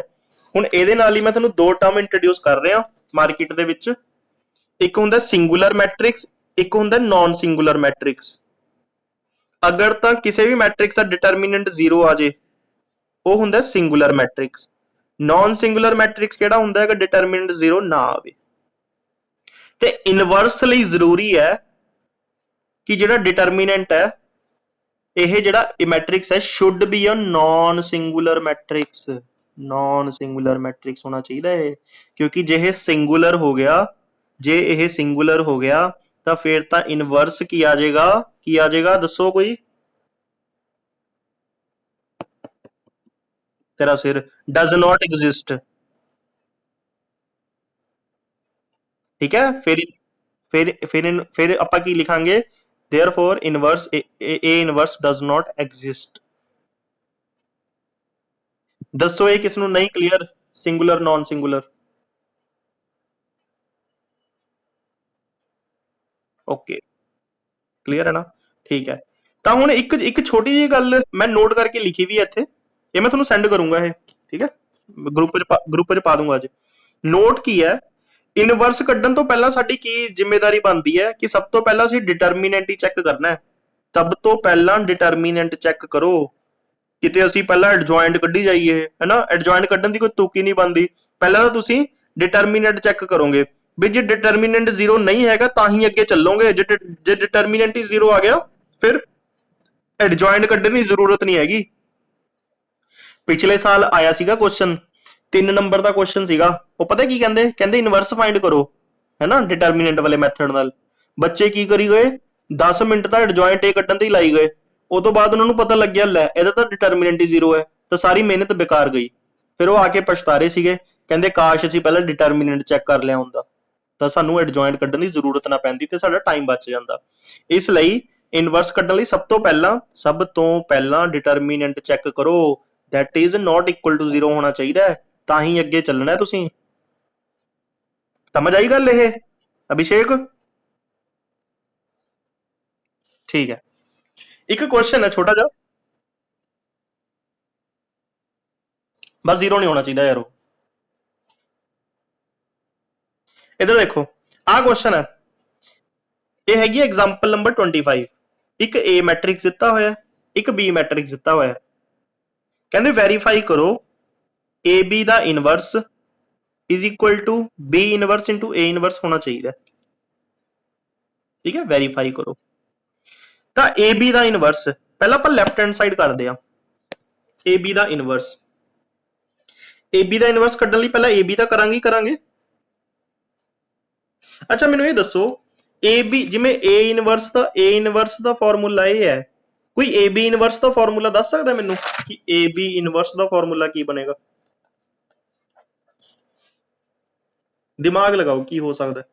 S1: हुण ਇਹਦੇ ਨਾਲ ਹੀ मैं ਤੁਹਾਨੂੰ दो टर्म इंट्रोड्यूस कर रहा मार्केट ਦੇ ਵਿੱਚ। एक ਹੁੰਦਾ सिंगुलर मैट्रिक्स, एक ਹੁੰਦਾ नॉन सिंगुलर मैट्रिक्स। अगर तो किसी भी मैट्रिक्स का डिटर्मिनेंट 0 आ जाए वो ਹੁੰਦਾ singular matrix. Non singular matrix ਕਿਹੜਾ ਹੁੰਦਾ है डिटर्मिनेंट 0 ना आवे। ਤੇ ਇਨਵਰਸ ਲਈ ਜ਼ਰੂਰੀ ਹੈ ਕਿ ਜਿਹੜਾ ਡਿਟਰਮੀਨੈਂਟ ਹੈ ਇਹ ਜਿਹੜਾ ਮੈਟ੍ਰਿਕਸ ਹੈ should be a non singular matrix. Non singular matrix होना चाहिए है, क्योंकि जे ये सिंगुलर हो गया, जे ये सिंगुलर हो गया तो फिर तो इनवर्स की आ जाएगा, की आ जाएगा दसो कोई, तेरा सिर, डज नॉट एग्जिस्ट। ठीक है, फिर ਆਪਾਂ ਕੀ ਲਿਖਾਂਗੇ, therefore inverse a inverse does not exist। ਦੱਸੋ ਇਹ ਕਿਸ ਨੂੰ ਨਹੀਂ clear, singular non singular? Okay clear ਹੈ ਨਾ, ਠੀਕ ਹੈ। ਤਾਂ ਹੁਣ ਇੱਕ ਛੋਟੀ ਜਿਹੀ ਗੱਲ ਮੈਂ ਨੋਟ ਕਰਕੇ ਲਿਖੀ ਵੀ ਹੈ ਇੱਥੇ, ਇਹ ਮੈਂ ਤੁਹਾਨੂੰ ਸੈਂਡ ਕਰੂੰਗਾ ਇਹ, ਠੀਕ ਹੈ, ਗਰੁੱਪ 'ਚ ਪਾ ਦੂੰਗਾ ਅੱਜ। ਨੋਟ ਕੀ ਹੈ, ਇਨਵਰਸ ਕੱਢਣ ਤੋਂ ਪਹਿਲਾਂ ਸਾਡੀ ਕੀ ਜ਼ਿੰਮੇਵਾਰੀ ਬਣਦੀ ਹੈ ਕਿ ਸਭ ਤੋਂ ਪਹਿਲਾਂ ਅਸੀਂ ਡਿਟਰਮੀਨੈਂਟ ਹੀ ਚੈੱਕ ਕਰਨਾ ਹੈ। ਸਭ ਤੋਂ ਪਹਿਲਾਂ ਡਿਟਰਮੀਨੈਂਟ ਚੈੱਕ ਕਰੋ, ਕਿਤੇ ਅਸੀਂ ਪਹਿਲਾਂ ਐਡਜੁਆਇੰਟ ਕੱਢੀ ਜਾਈਏ, ਹੈਨਾ। ਐਡਜੁਆਇੰਟ ਕੱਢਣ ਦੀ ਕੋਈ ਤੁਕ ਹੀ ਨਹੀਂ ਬਣਦੀ। ਪਹਿਲਾਂ ਤਾਂ ਤੁਸੀਂ ਡਿਟਰਮੀਨੈਂਟ ਚੈੱਕ ਕਰੋਗੇ ਵੀ ਜੇ ਡਿਟਰਮੀਨੈਂਟ 0 ਨਹੀਂ ਹੈਗਾ ਤਾਂ ਹੀ ਅੱਗੇ ਚੱਲੋਗੇ। ਜੇ ਡਿਟਰਮੀਨੈਂਟ ਹੀ 0 ਆ ਗਿਆ ਫਿਰ ਐਡਜੁਆਇੰਟ ਕੱਢਣ ਦੀ ਜ਼ਰੂਰਤ ਨਹੀਂ ਹੈਗੀ। ਪਿਛਲੇ ਸਾਲ ਆਇਆ ਸੀਗਾ ਕੁਐਸਚਨ 3 ਨੰਬਰ ਦਾ ਕੁਐਸਚਨ ਸੀਗਾ, ਉਹ ਪਤਾ ਕੀ ਕਹਿੰਦੇ, ਕਹਿੰਦੇ ਇਨਵਰਸ ਫਾਈਂਡ ਕਰੋ, ਹੈਨਾ, ਡਿਟਰਮੀਨੈਂਟ ਵਾਲੇ ਮੈਥਡ ਨਾਲ। ਬੱਚੇ ਕੀ ਕਰੀ ਗਏ, 10 ਮਿੰਟ ਤਾਂ ਐਡਜੁਆਇੰਟ ਏ ਕੱਢਣ ਤੇ ਹੀ ਲਾਈ ਗਏ। ਉਹ ਤੋਂ ਬਾਅਦ ਉਹਨਾਂ ਨੂੰ ਪਤਾ ਲੱਗਿਆ ਲੈ ਇਹਦਾ ਤਾਂ ਡਿਟਰਮੀਨੈਂਟ ਹੀ 0 ਹੈ, ਤਾਂ ਸਾਰੀ ਮਿਹਨਤ ਬੇਕਾਰ ਗਈ। ਫਿਰ ਉਹ ਆ ਕੇ ਪਛਤਾ ਰਹੇ ਸੀਗੇ, ਕਹਿੰਦੇ ਕਾਸ਼ ਅਸੀਂ ਪਹਿਲਾਂ ਡਿਟਰਮੀਨੈਂਟ ਚੈੱਕ ਕਰ ਲਿਆ ਹੁੰਦਾ ਤਾਂ ਸਾਨੂੰ ਐਡਜੁਆਇੰਟ ਕੱਢਣ ਦੀ ਜ਼ਰੂਰਤ ਨਾ ਪੈਂਦੀ ਤੇ ਸਾਡਾ ਟਾਈਮ ਬਚ ਜਾਂਦਾ। ਇਸ ਲਈ ਇਨਵਰਸ ਕੱਢਣ ਲਈ ਸਭ ਤੋਂ ਪਹਿਲਾਂ ਡਿਟਰਮੀਨੈਂਟ ਚੈੱਕ ਕਰੋ, that is not equal to 0 होना चाहिए, ਤਾਂ ਹੀ ਅੱਗੇ ਚੱਲਣਾ ਤੁਸੀਂ। समझ आई गल ये अभिषेक? ठीक है, एक क्वेश्चन है छोटा जा, बस जीरो नहीं होना चाहिए यार वो। इधर देखो, आ क्वेश्चन है, ये हैगी एग्जाम्पल नंबर 25। एक ए मैट्रिक्स दिता होया, एक बी मैट्रिक्स दिता होया, कहते वेरीफाई करो ए बी दा inverse is equal to B inverse into A inverse होना चाहिए। ठीक है, वेरीफाई करो। तो ए बी दा इनवर्स पहला आप लैफ्ट हैंड साइड करते हैं, ए बी दा इनवर्स, ए बी दा इनवर्स कड्डण लई पहला ए बी दा करांगे। अच्छा मैनू ये दसो, ए बी जिवें ए इनवर्स दा फार्मूला ये है, कोई ए बी इनवर्स दा फार्मूला दस सकदा मैनू कि ए बी इनवर्स दा फार्मूला की बनेगा? दिमाग लगाओ की हो सकदा है?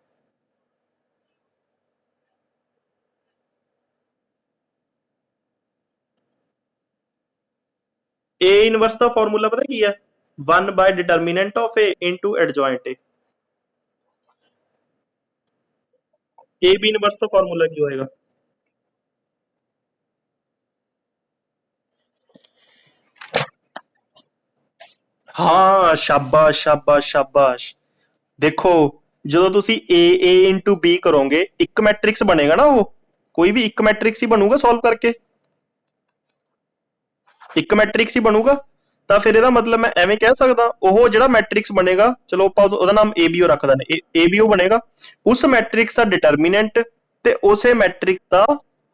S1: ए इनवर्स दा फार्मूला पता की है? 1 by determinant of A into adjoint A B inverse दा फार्मूला की होएगा? हाँ, शाबाश शाबाश शाबाश। देखो, जो ਤੁਸੀਂ ए इंटू बी करोगे एक मैट्रिक्स बनेगा ना, वो कोई भी एक मैट्रिक्स ही बनूगा सॉल्व करके, एक मैट्रिक्स ही बनूगा। ਤਾਂ ਫਿਰ ਇਹਦਾ ਮਤਲਬ ਮੈਂ ਐਵੇਂ ਕਹਿ ਸਕਦਾ ਉਹ ਜਿਹੜਾ ਮੈਟ੍ਰਿਕਸ ਬਣੇਗਾ, ਚਲੋ ਆਪਾਂ ਉਹਦਾ ਨਾਮ ABO ਰੱਖ ਦਿੰਦੇ, ABO ਬਣੇਗਾ ਉਸ ਮੈਟ੍ਰਿਕਸ ਦਾ ਡਿਟਰਮੀਨੈਂਟ ਤੇ ਉਸੇ ਮੈਟ੍ਰਿਕਸ ਦਾ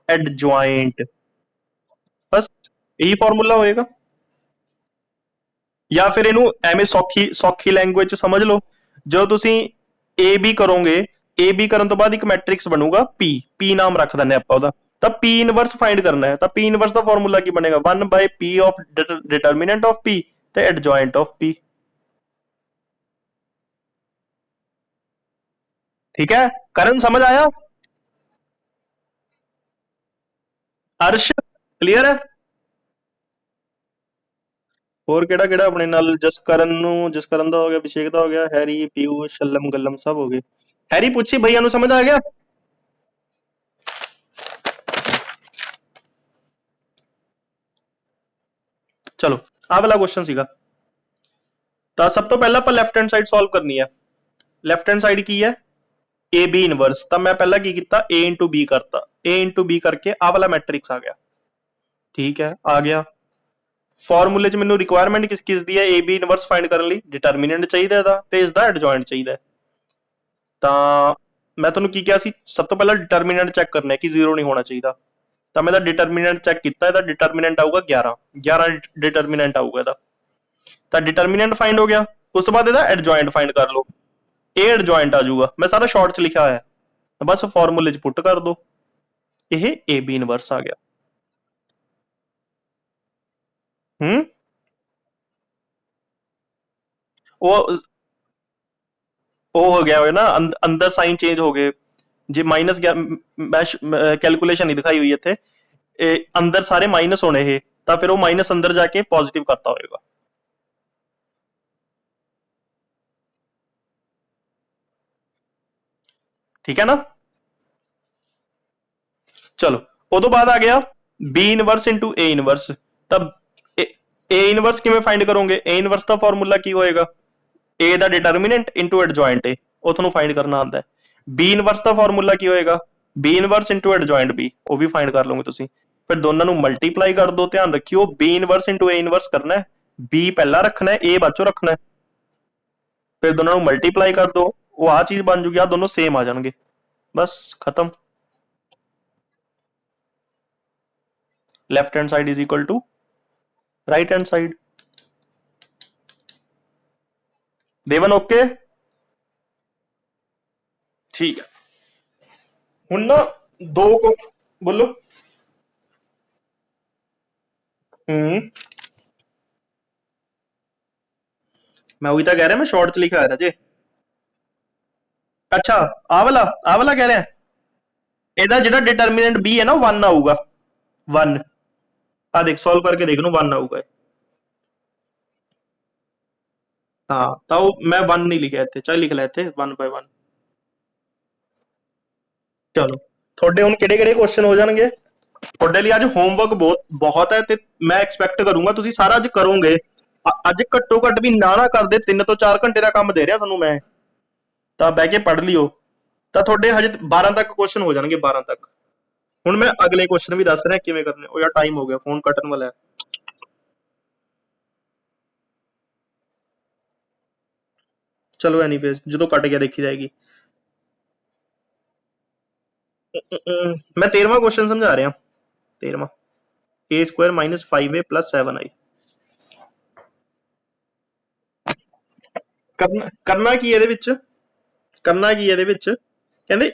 S1: ਐਡਜੁਆਇੰਟ, ਬਸ ਇਹੀ ਫਾਰਮੂਲਾ ਹੋਏਗਾ। ਜਾਂ ਫਿਰ ਇਹਨੂੰ ਐਵੇਂ ਸੌਖੀ ਸੌਖੀ ਲੈਂਗੁਏਜ ਚ ਸਮਝ ਲਓ, ਜਦੋਂ ਤੁਸੀਂ ਏ ਬੀ ਕਰੋਗੇ, ਏ ਬੀ ਕਰਨ ਤੋਂ ਬਾਅਦ ਇੱਕ ਮੈਟ੍ਰਿਕਸ ਬਣੂਗਾ ਪੀ, ਪੀ ਨਾਮ ਰੱਖ ਦਿੰਦੇ ਆਪਾਂ ਉਹਦਾ, ਤਾਂ ਪੀ ਇਨਵਰਸ ਫਾਈਂਡ ਕਰਨਾ ਹੈ, ਤਾਂ ਪੀ ਇਨਵਰਸ ਦਾ ਫਾਰਮੂਲਾ ਕੀ ਬਣੇਗਾ? 1 ਬਾਈ ਪੀ ਆਫ ਡਿਟਰਮੀਨੈਂਟ ਆਫ ਪੀ ਤੇ ਐਡਜॉइंट ਆਫ ਪੀ। ठीक है, करण समझ आया? अर्श क्लियर है? ਹੋਰ ਕਿਹੜਾ ਕਿਹੜਾ ਆਪਣੇ ਨਾਲ? ਜਸਕਰਨ ਨੂੰ, ਜਸਕਰਨ ਦਾ ਹੋ ਗਿਆ, ਅਭਿਸ਼ੇਕ ਦਾ ਹੋ ਗਿਆ, ਹੈਰੀ ਪੀਯੂ ਸ਼ਲਮ ਗੱਲਮ ਸਭ ਹੋ ਗਏ। ਹੈਰੀ ਪੁੱਛੀ ਭਈਆ ਨੂੰ ਸਮਝ ਆ ਗਿਆ? ਚਲੋ ਆਹ ਵਾਲਾ ਕੁਐਸਚਨ ਸੀਗਾ। ਤਾਂ ਸਭ ਤੋਂ ਪਹਿਲਾਂ ਆਪਾਂ ਲੈਫਟ ਹੈਂਡ ਸਾਈਡ ਸੋਲਵ ਕਰਨੀ ਹੈ। ਲੈਫਟ ਹੈਂਡ ਸਾਈਡ ਕੀ ਹੈ? A B inverse. ਤਾਂ ਮੈਂ ਪਹਿਲਾਂ ਕੀ ਕੀਤਾ, a इंटू b करता, a इंटू b करके ਆਹ ਵਾਲਾ ਮੈਟ੍ਰਿਕਸ ਆ ਗਿਆ। ਠੀਕ ਹੈ, ਆ ਗਿਆ। ਫਾਰਮੂਲੇ 'ਚ ਮੈਨੂੰ ਰਿਕੁਆਇਰਮੈਂਟ ਕਿਸ ਕਿਸ ਦੀ ਹੈ? ए बी ਇਨਵਰਸ ਫਾਈਂਡ ਕਰਨ ਲਈ ਡਿਟਰਮੀਨੈਂਟ ਚਾਹੀਦਾ ਇਹਦਾ ਤੇ ਇਸ ਦਾ ਐਡਜॉइंट ਚਾਹੀਦਾ। ਤਾਂ ਮੈਂ ਤੁਹਾਨੂੰ ਕੀ ਕਿਹਾ ਸੀ, ਸਭ ਤੋਂ ਪਹਿਲਾਂ ਡਿਟਰਮੀਨੈਂਟ ਚੈੱਕ ਕਰਨਾ ਹੈ ਕਿ ਜ਼ੀਰੋ ਨਹੀਂ ਹੋਣਾ ਚਾਹੀਦਾ। ਤਾਂ ਮੈਂ ਇਹਦਾ ਡਿਟਰਮੀਨੈਂਟ ਚੈੱਕ ਕੀਤਾ, ਇਹਦਾ ਡਿਟਰਮੀਨੈਂਟ ਆਊਗਾ 11, 11 ਡਿਟਰਮੀਨੈਂਟ ਆਊਗਾ ਇਹਦਾ। ਤਾਂ ਡਿਟਰਮੀਨੈਂਟ ਫਾਈਂਡ ਹੋ ਗਿਆ, ਉਸ ਤੋਂ ਬਾਅਦ ਇਹਦਾ ਐਡਜॉइंट ਫਾਈਂਡ ਕਰ ਲਓ, ਇਹ ਐਡਜॉइंट ਆ ਜਾਊਗਾ। ਮੈਂ ਸਾਰਾ ਸ਼ਾਰਟ 'ਚ ਲਿਖਿਆ ਹੋਇਆ, ਬਸ ਫਾਰਮੂਲੇ 'ਚ ਪੁੱਟ ਕਰ ਦੋ, ਇਹ ए बी ਇਨਵਰਸ ਆ ਗਿਆ। ਉਹ ਉਹ ਹੋ ਗਿਆ ਹੋਵੇ ਨਾ, ਅੰਦਰ ਸਾਈਨ ਚੇਂਜ ਹੋ ਗਏ। ਜੇ ਮਾਈਨਸ ਮੈਂ ਕੈਲਕੂਲੇਸ਼ਨ ਨਹੀਂ ਦਿਖਾਈ ਹੋਈ ਇੱਥੇ, ਇਹ ਅੰਦਰ ਸਾਰੇ ਮਾਈਨਸ ਹੋਣੇ ਇਹ, ਤਾਂ ਫਿਰ ਉਹ ਮਾਈਨਸ ਅੰਦਰ ਜਾ ਕੇ ਪੋਜ਼ਿਟਿਵ ਕਰਤਾ ਹੋਏਗਾ। ਠੀਕ ਹੈ ਨਾ? ਚਲੋ ਉਹ ਤੋਂ ਬਾਅਦ ਆ ਗਿਆ बी ਇਨਵਰਸ ਇਨਟੂ ए ਇਨਵਰਸ। ਤਾਂ ए ਇਨਵਰਸ ਕਿਵੇਂ ਫਾਈਂਡ ਕਰੋਗੇ? ए ਇਨਵਰਸ ਦਾ ਫਾਰਮੂਲਾ ਕੀ ਹੋਏਗਾ? ए ਦਾ ਡਿਟਰਮੀਨੈਂਟ ਇਨਟੂ ਐਡਜॉइंट ए, ਉਹ ਤੁਹਾਨੂੰ ਫਾਈਂਡ ਕਰਨਾ ਆਉਂਦਾ ਹੈ। बी ਇਨਵਰਸ ਦਾ ਫਾਰਮੂਲਾ ਕੀ ਹੋਏਗਾ? बी ਇਨਵਰਸ ਇਨਟੂ ਐਡਜॉइंट b, ਉਹ ਵੀ ਫਾਈਂਡ ਕਰ ਲਓਗੇ ਤੁਸੀਂ। ਫਿਰ ਦੋਨਾਂ ਨੂੰ ਮਲਟੀਪਲਾਈ ਕਰ ਦੋ, ਧਿਆਨ ਰੱਖਿਓ बी ਇਨਵਰਸ ਇਨਟੂ ए ਇਨਵਰਸ ਕਰਨਾ ਹੈ, b ਪਹਿਲਾਂ ਰੱਖਣਾ ਹੈ, a ਬਾਅਦ ਚੋਂ ਰੱਖਣਾ ਹੈ। ਫਿਰ ਦੋਨਾਂ ਨੂੰ ਮਲਟੀਪਲਾਈ ਕਰ ਦੋ, ਉਹ ਆ ਚੀਜ਼ ਬਣ ਜੂਗੀ, ਆ ਦੋਨੋਂ ਸੇਮ ਆ ਜਾਣਗੇ, ਬਸ ਖਤਮ। Left hand side is equal to right hand side. देवन ओके? ठीक है, हुन ना दो को बोलो। मैं वही तो कह रहा, मैं शॉर्ट च लिखा है राजे। अच्छा आ वाला कह रहे हैं, ਇਹਦਾ ਜਿਹੜਾ ਡਿਟਰਮੀਨੈਂਟ b ਹੈ ਨਾ 1 ਆਊਗਾ, 1। ਆ ਦੇਖ ਸੋल्व करके देख लो, 1 ਆਊਗਾ। हाँ तो मैं 1 नहीं लिखा इतने, चाहे लिख लै इतने 1 बाय 1। चलो थोड़े हुण किहड़े किहड़े क्वेश्चन हो जाणगे? ਤੁਹਾਡੇ ਲਈ ਅੱਜ ਹੋਮਵਰਕ ਬਹੁਤ ਹੈ ਤੇ ਮੈਂ ਐਕਸਪੈਕਟ ਕਰੂੰਗਾ ਤੁਸੀਂ ਸਾਰਾ ਅੱਜ ਕਰੋਗੇ। ਅੱਜ ਘੱਟੋ ਘੱਟ ਵੀ ਨਾ ਕਰਦੇ 3 ਤੋਂ 4 ਘੰਟੇ ਦਾ ਕੰਮ ਦੇ ਰਿਹਾ ਤੁਹਾਨੂੰ ਮੈਂ, ਤਾਂ ਬਹਿ ਕੇ ਪੜ੍ਹ ਲਿਓ। ਤਾਂ ਤੁਹਾਡੇ ਹਜੇ 12 ਤੱਕ ਕੁਐਸਚਨ ਹੋ ਜਾਣਗੇ, 12 ਤੱਕ। ਹੁਣ ਮੈਂ ਅਗਲੇ ਕੁਐਸਚਨ ਵੀ ਦੱਸ ਰਿਹਾ ਕਿਵੇਂ ਕਰਨੇ। ਉਹ ਯਾਰ ਟਾਈਮ ਹੋ ਗਿਆ, ਫੋਨ ਕੱਟਣ ਵਾਲਾ ਹੈ। ਚਲੋ ਐਨੀਵੇਜ਼, ਜਦੋਂ ਕੱਟ ਗਿਆ ਦੇਖੀ ਜਾਏਗੀ। ਮੈਂ 13ਵਾਂ ਕੁਐਸਚਨ ਸਮਝਾ ਰਿਹਾ। 13ਵਾਂ, a Square minus 5a plus 7i। ਕਰਨਾ ਕੀ ਇਹਦੇ ਵਿੱਚ, ਕਰਨਾ ਕੀ ਇਹਦੇ ਵਿੱਚ, ਕਹਿੰਦੇ